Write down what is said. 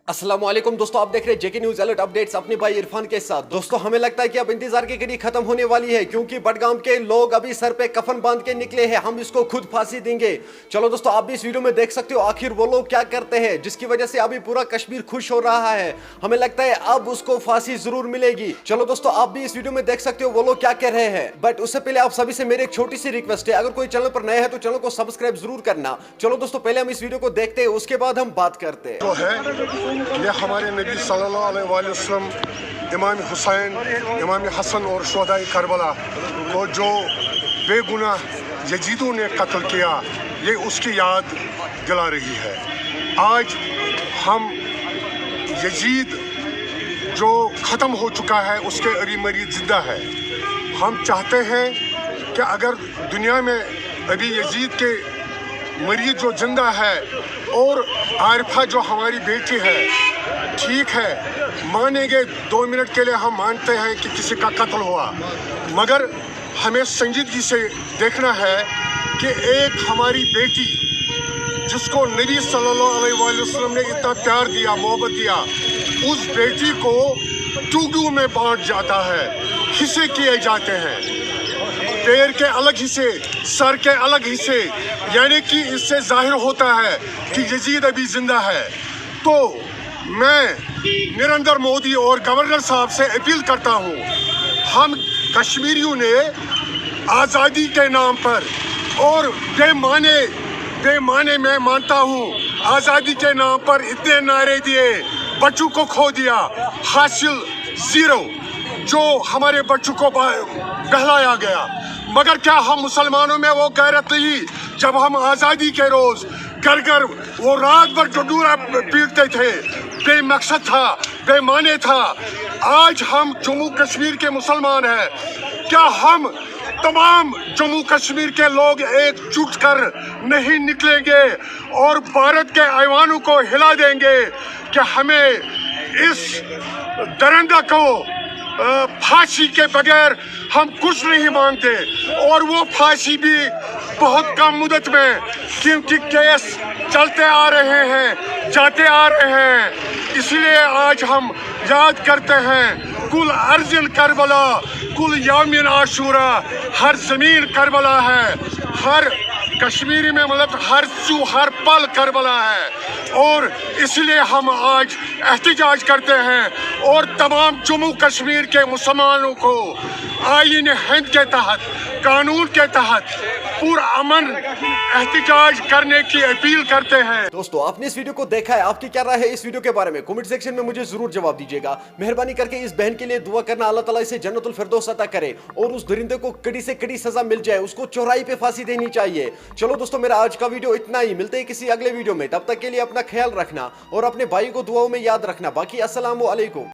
अस्सलाम वालेकुम दोस्तों, आप देख रहे हैं जेके न्यूज अलर्ट अपडेट्स अपने भाई इरफान के साथ। दोस्तों हमें लगता है कि अब इंतजार की घड़ी खत्म होने वाली है, क्योंकि बडगाम के लोग अभी सर पे कफन बांध के निकले हैं। हम इसको खुद फांसी देंगे। चलो दोस्तों, आप भी इस वीडियो में देख सकते हो आखिर वो लोग क्या करते हैं जिसकी वजह से अभी पूरा कश्मीर खुश हो रहा है। हमें लगता है अब उसको फांसी जरूर मिलेगी। चलो दोस्तों, आप भी इस वीडियो में देख सकते हो वो लोग क्या कह रहे हैं। बट उससे पहले आप सभी से मेरी एक छोटी सी रिक्वेस्ट है, अगर कोई चैनल पर नया है तो चैनल को सब्सक्राइब जरूर करना। चलो दोस्तों, पहले हम इस वीडियो को देखते हैं, उसके बाद हम बात करते हैं। जो है ये हमारे नबी सल्लल्लाहु अलैहि वसल्लम इमाम हुसैन, इमाम हसन और शुहदाए करबला को जो बेगुनाह यजीदों ने कत्ल किया, ये उसकी याद दिला रही है। आज हम यजीद जो ख़त्म हो चुका है उसके अभी मरीज जिंदा है। हम चाहते हैं कि अगर दुनिया में अभी यजीद के मरीज जो जिंदा है और आरिफा जो हमारी बेटी है, ठीक है, मानेंगे 2 मिनट के लिए हम मानते हैं कि किसी का कत्ल हुआ, मगर हमें संजीदगी से देखना है कि एक हमारी बेटी जिसको नबी सल्लल्लाहु अलैहि वसल्लम ने इतना प्यार दिया, मोहब्बत दिया, उस बेटी को टुकड़ों में बांट जाता है, हिस्से किए जाते हैं, पैर के अलग हिस्से, सर के अलग हिस्से, यानी कि इससे जाहिर होता है कि यजीद अभी जिंदा है। तो मैं नरेंद्र मोदी और गवर्नर साहब से अपील करता हूँ, हम कश्मीरियों ने आज़ादी के नाम पर और बेमाने मैं मानता हूँ आज़ादी के नाम पर इतने नारे दिए, बच्चों को खो दिया, हासिल जीरो, जो हमारे बच्चों को बहलाया गया। मगर क्या हम मुसलमानों में वो गैरत नहीं, जब हम आज़ादी के रोज़ घर घर वो रात भर डंडूरा पीटते थे, बेमकसद था, बेमाने था। आज हम जम्मू कश्मीर के मुसलमान हैं, क्या हम तमाम जम्मू कश्मीर के लोग एकजुट कर नहीं निकलेंगे और भारत के ऐवानों को हिला देंगे कि हमें इस दरिंदा को फांसी के बगैर हम कुछ नहीं मांगते, और वो फांसी भी बहुत कम मुद्दत में, क्योंकि केस चलते आ रहे हैं, जाते आ रहे हैं। इसलिए आज हम याद करते हैं कुल अर्जिन करबला, कुल यामिन आशूरा, हर ज़मीन करबला है, हर कश्मीरी में मतलब हर पल करबला है। और इसलिए हम आज एहतिजाज करते हैं और तमाम जम्मू कश्मीर के मुसलमानों को आईन हिंद के तहत, कानून के तहत पूरा अमन एहतिजाज करने की अपील करते हैं। दोस्तों, आपने इस वीडियो को देखा है, आपकी क्या राय है इस वीडियो के बारे में? कमेंट सेक्शन में मुझे जरूर जवाब दीजिएगा। मेहरबानी करके इस बहन के लिए दुआ करना, अल्लाह ताला इसे जन्नतुल फिरदौस अता करे और उस दरिंदे को कड़ी से कड़ी सजा मिल जाए, उसको चौराहे पे फांसी देनी चाहिए। चलो दोस्तों, मेरा आज का वीडियो इतना ही, मिलते हैं किसी अगले वीडियो में। तब तक के लिए अपना ख्याल रखना और अपने भाई को दुआओं में याद रखना। बाकी अस्सलाम वालेकुम।